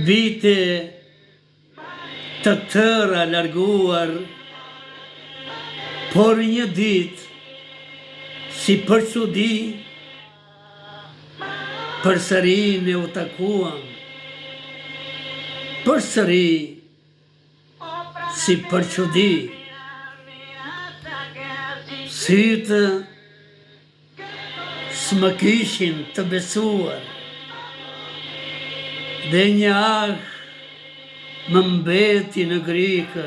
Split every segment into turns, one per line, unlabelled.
vite të tëra larguar, por një dit, si për çudi, përsëri ne u takuam, përsëri, si për çudi, sytë s'më kishin të besuar, dhe një ah më mbeti në grikë,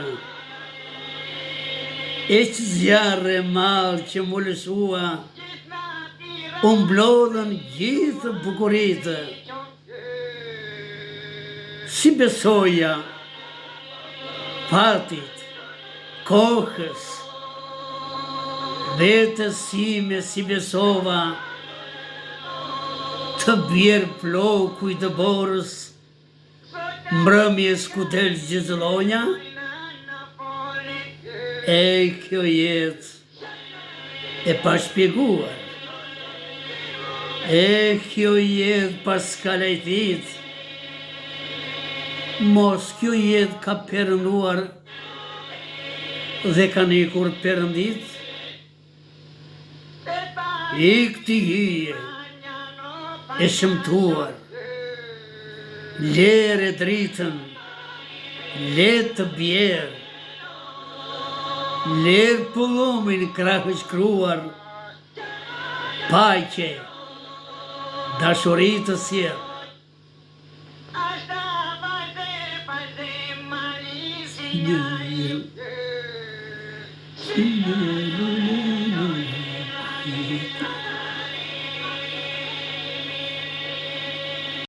e që zjarë e malë që më lëshua, unë mblodhën gjithë bukuritë, si besoja, fatit, kohës, vetës sime si besova, të bjerë ploku i të borës, mbrëmje skutel gjithëllonja, e kjo jetë e pashpjeguar, e kjo jetë pas kalajtit, mos kjo jetë ka përënduar dhe ka nikur përëndit, i këti hije e shëmtuar, lere dritën, le të bjerë, lerë pullumin krahë shkruar, paqe, dashurit të sjellë. Yeah.